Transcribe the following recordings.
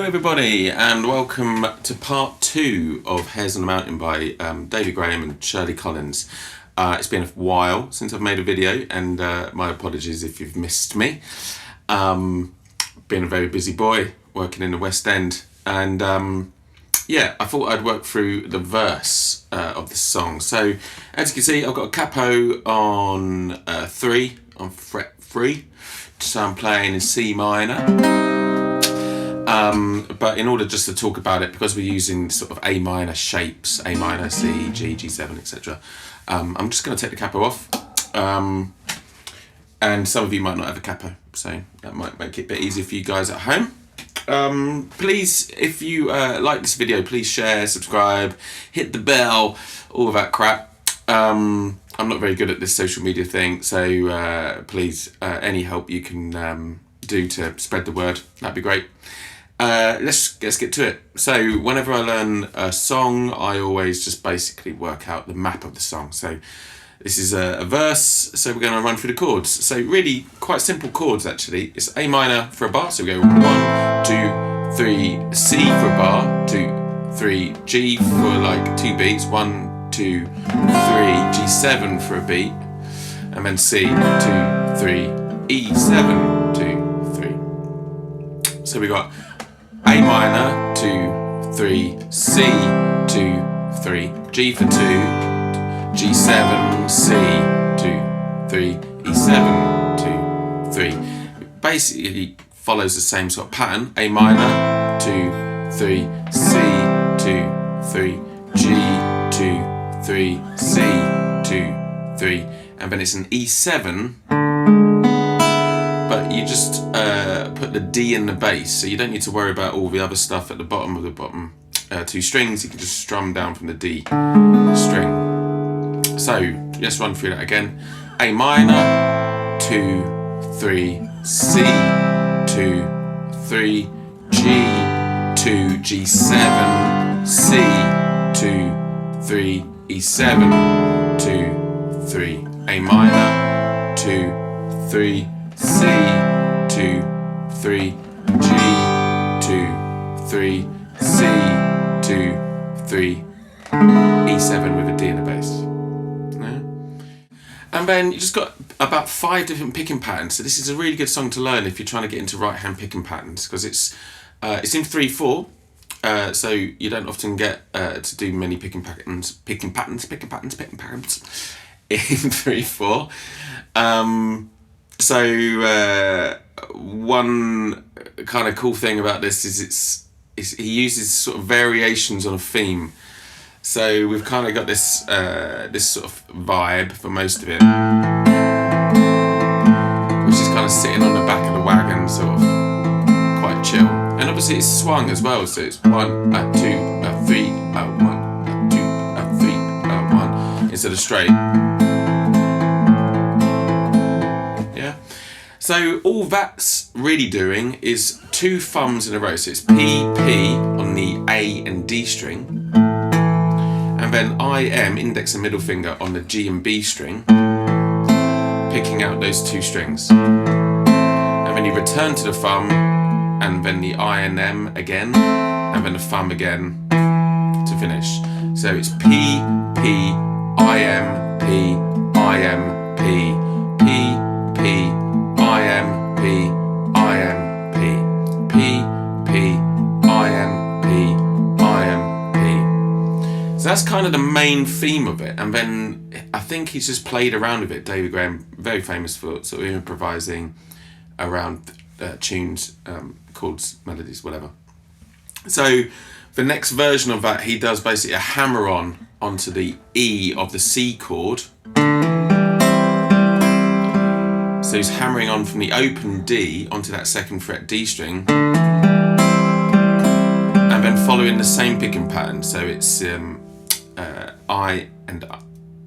everybody, and welcome to part 2 of Hares on the Mountain by Davey Graham and Shirley Collins. It's been a while since I've made a video, and my apologies if you've missed me. Been a very busy boy working in the West End, and yeah, I thought I'd work through the verse of this song. So as you can see, I've got a capo on 3 on fret 3, so I'm playing in C minor. But in order just to talk about it, because we're using sort of A minor shapes, A minor, C, G, G7, etc. I'm just going to take the capo off. And some of you might not have a capo, so that might make it a bit easier for you guys at home. Please, if you like this video, please share, subscribe, hit the bell, all of that crap. I'm not very good at this social media thing, so please, any help you can do to spread the word, that'd be great. Let's get to it. So whenever I learn a song, I always just basically work out the map of the song. So this is a verse, so we're going to run through the chords. So really quite simple chords actually. It's A minor for a bar, so we go 1, 2, 3, C for a bar, 2, 3, G for like 2 beats, 1, 2, 3, G7 for a beat, and then C, 2, 3, E7, 2, 3. So we got A minor, 2, 3, C, 2, 3, G for 2, G7, C, 2, 3, E7, 2, 3. It basically follows the same sort of pattern. A minor, 2, 3, C, 2, 3, G, 2, 3, C, 2, 3, and then it's an E7. But you just put the D in the bass, so you don't need to worry about all the other stuff at the bottom of the bottom 2 strings. You can just strum down from the D string. So let's run through that again. A minor, 2, 3, C, 2, 3, G, 2, G7, C, 2, 3, E7, 2, 3, A minor, 2, 3, C, 2, 3, G, 2, 3, C, 2, 3, E7 with a D in the bass. Yeah. And then you just got about 5 different picking patterns. So this is a really good song to learn if you're trying to get into right-hand picking patterns, because it's in 3/4. So you don't often get to do many picking patterns in 3/4. So one kind of cool thing about this is he uses sort of variations on a theme. So we've kind of got this this sort of vibe for most of it, which is kind of sitting on the back of the wagon, sort of quite chill. And obviously it's swung as well, so it's 1, 2, 3, 1, 2, 3, 1 instead of straight. So all that's really doing is 2 thumbs in a row. So it's P, P on the A and D string, and then I, M, index and middle finger on the G and B string, picking out those 2 strings. And then you return to the thumb, and then the I and M again, and then the thumb again to finish. So it's P, P, I, M, P, I, M, P, P, P, I, M, P, I, M, P, P, P, I, M, P, I, M, P. So that's kind of the main theme of it. And then I think he's just played around with it. Davey Graham, very famous for sort of improvising around tunes, chords, melodies, whatever. So the next version of that, he does basically a hammer-on onto the E of the C chord. So he's hammering on from the open D onto that 2nd fret D string, and then following the same picking pattern. So it's I and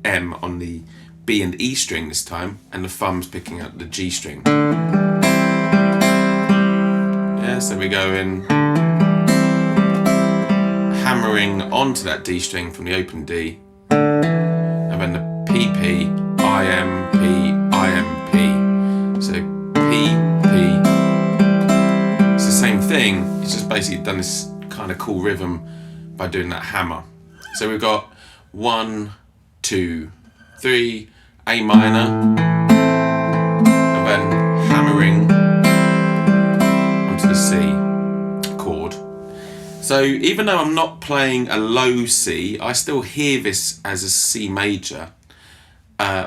M on the B and E string this time, and the thumb's picking up the G string. Yeah, so we go in hammering onto that D string from the open D, and then the P, P, I, M, P, I, M, P. So P, P, it's the same thing. He's just basically done this kind of cool rhythm by doing that hammer. So we've got 1, 2, 3, A minor, and then hammering onto the C chord. So even though I'm not playing a low C, I still hear this as a C major.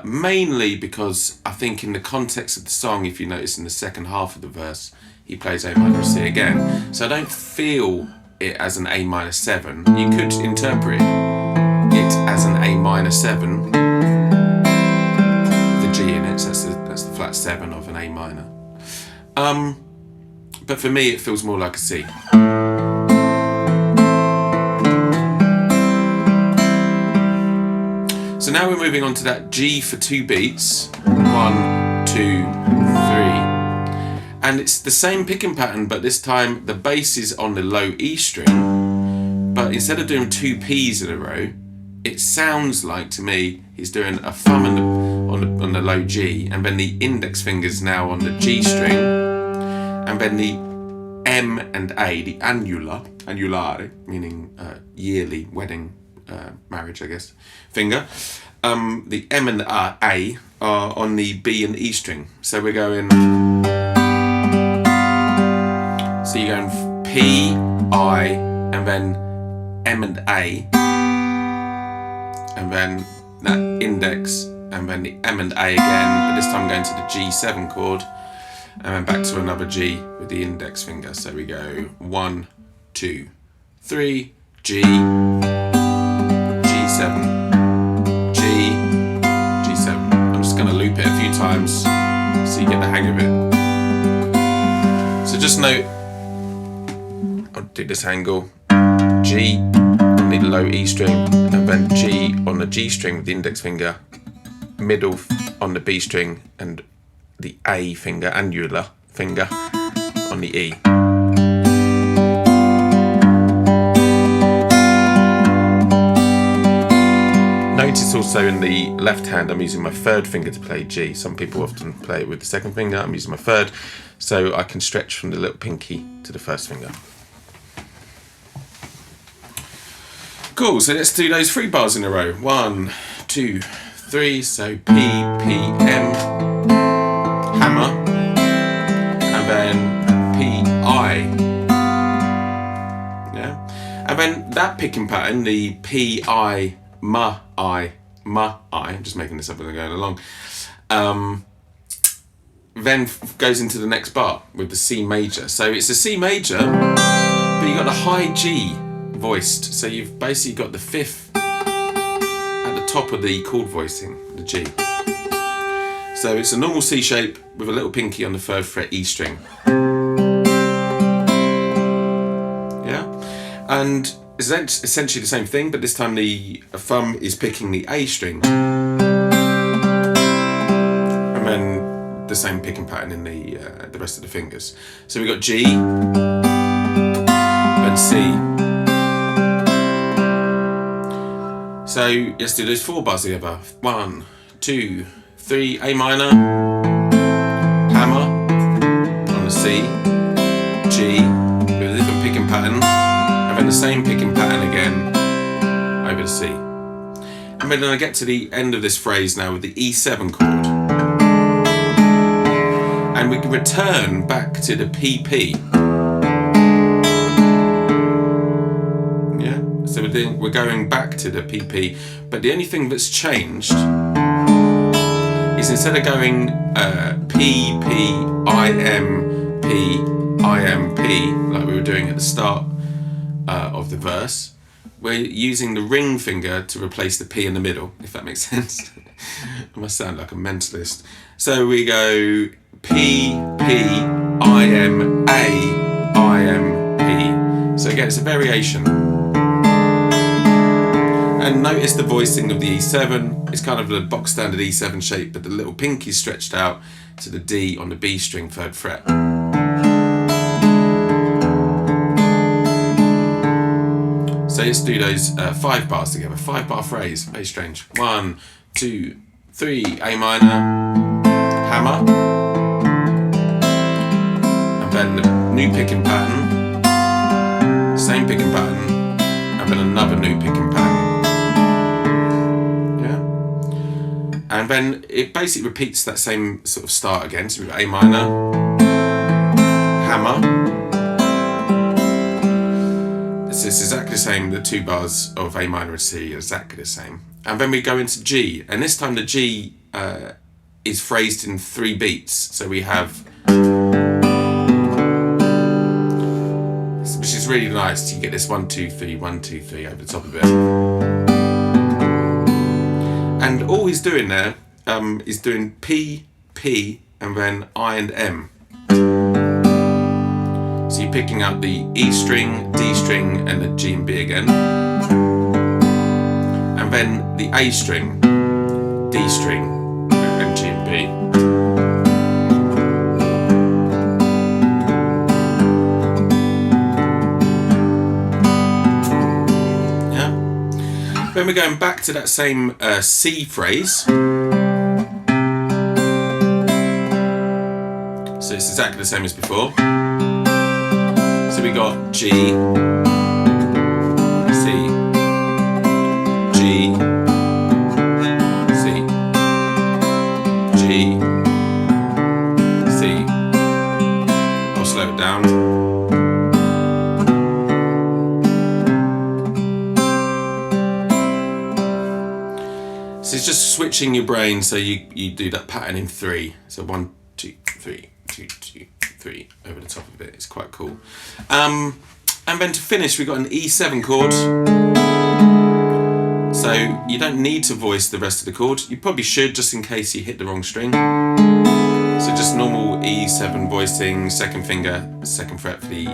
Mainly because I think in the context of the song, if you notice in the second half of the verse, he plays A minor C again. So I don't feel it as an A minor 7. You could interpret it as an A minor 7, the G in it, so that's the flat 7 of an A minor. But for me, it feels more like a C. So now we're moving on to that G for 2 beats. 1, 2, 3. And it's the same picking pattern, but this time the bass is on the low E string. But instead of doing 2 Ps in a row, it sounds like to me he's doing a thumb on the low G, and then the index finger's now on the G string, and then the M and A, the anulare, meaning yearly wedding, marriage, I guess, finger. The M and A are on the B and E string. So we're going. So you're going P, I, and then M and A, and then that index, and then the M and A again. But this time going to the G7 chord, and then back to another G with the index finger. So we go 1, 2, 3, G. G7, G, G7. I'm just going to loop it a few times so you get the hang of it. So just note, I'll do this angle, G on the low E string, and then G on the G string with the index finger, middle on the B string, and the A finger, annular finger, on the E. Notice also in the left hand I'm using my third finger to play G. Some people often play it with the second finger. I'm using my third, so I can stretch from the little pinky to the first finger. Cool, so let's do those 3 bars in a row. 1, 2, 3, so P, P, M, hammer, and then P, I. Yeah, and then that picking pattern, the P, I, ma, I, I'm just making this up as I'm going along, then goes into the next bar with the C major. So it's a C major, but you've got the high G voiced, so you've basically got the 5th at the top of the chord voicing, the G. So it's a normal C shape with a little pinky on the 3rd fret E string. Yeah, and it's essentially the same thing, but this time the thumb is picking the A string, and then the same picking pattern in the rest of the fingers. So we've got G, and C. So let's do those 4 bars together. 1, 2, 3, A minor, hammer on the C, G with a different picking pattern, and then the same picking pattern again over the C. And then I get to the end of this phrase now with the E7 chord, and we can return back to the PP. So we're going back to the PP, but the only thing that's changed is instead of going P, P, I, M, P, I, M, P, like we were doing at the start of the verse, we're using the ring finger to replace the P in the middle, if that makes sense. I must sound like a mentalist. So we go P, P, I, M, A, I, M, P. So again, it's a variation. And notice the voicing of the E7. It's kind of the box standard E7 shape, but the little pinky stretched out to the D on the B string 3rd fret. So let's do those 5 bars together. 5 bar phrase, very strange. 1, 2, 3, A minor, hammer, and then the new picking pattern. same picking pattern, and then another new picking pattern. Yeah? And then it basically repeats that same sort of start again. So we've got A minor, hammer. It's exactly the same, the 2 bars of A minor and C are exactly the same. And then we go into G, and this time the G is phrased in 3 beats. So we have, which is really nice. You get this 1, 2, 3, 1, 2, 3 over the top of it. And all he's doing there is doing P, P, and then I and M. So you're picking out the E string, D string, and the G and B again. And then the A string, D string, and G and B. Yeah. Then we're going back to that same C phrase. So it's exactly the same as before. So we got G, C, G, C, G, C. I'll slow it down. So it's just switching your brain so you do that pattern in 3. So 1, 2, 3, 2, 2, 3 over the top of it. It's quite cool. And then to finish, we've got an E7 chord. So you don't need to voice the rest of the chord. You probably should, just in case you hit the wrong string. So just normal E7 voicing, 2nd finger, 2nd fret for the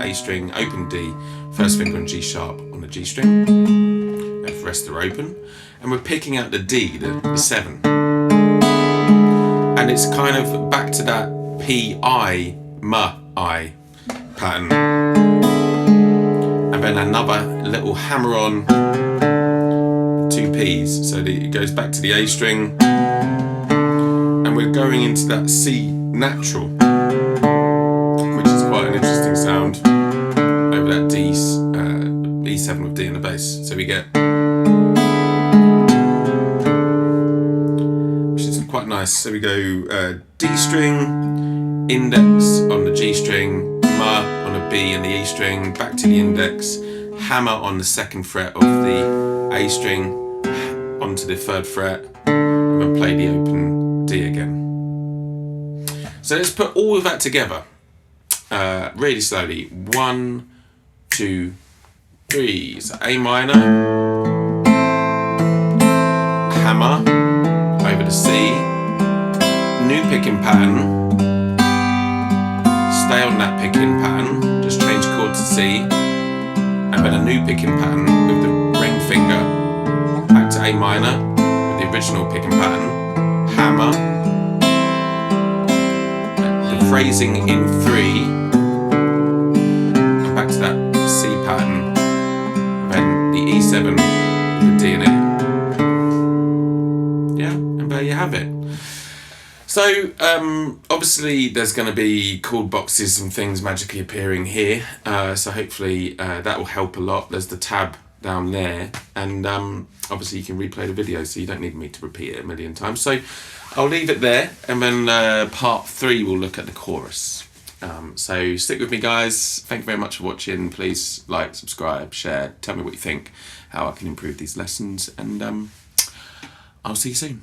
A string, open D, 1st finger on G sharp on the G string. And the rest are open. And we're picking out the D, the 7. And it's kind of back to that P-I, M-I pattern. And then another little hammer on 2 P's. So it goes back to the A string. And we're going into that C natural, which is quite an interesting sound over that D, E7 with D in the bass. So we get, which is quite nice. So we go D string, index on the G string, Ma on a B and the E string, back to the index, hammer on the 2nd fret of the A string, onto the 3rd fret, and then play the open D again. So let's put all of that together really slowly. 1, 2, 3. So A minor, hammer over the C, new picking pattern. Stay on that picking pattern, just change chord to C, and then a new picking pattern with the ring finger back to A minor with the original picking pattern, hammer, the phrasing in 3, back to that C pattern, and then the E7 with the D in it. Yeah, and there you have it. So, obviously there's going to be chord boxes and things magically appearing here, so hopefully that will help a lot. There's the tab down there, and obviously you can replay the video, so you don't need me to repeat it a million times. So I'll leave it there, and then part 3 we'll look at the chorus. So stick with me, guys. Thank you very much for watching. Please like, subscribe, share, tell me what you think, how I can improve these lessons, and I'll see you soon.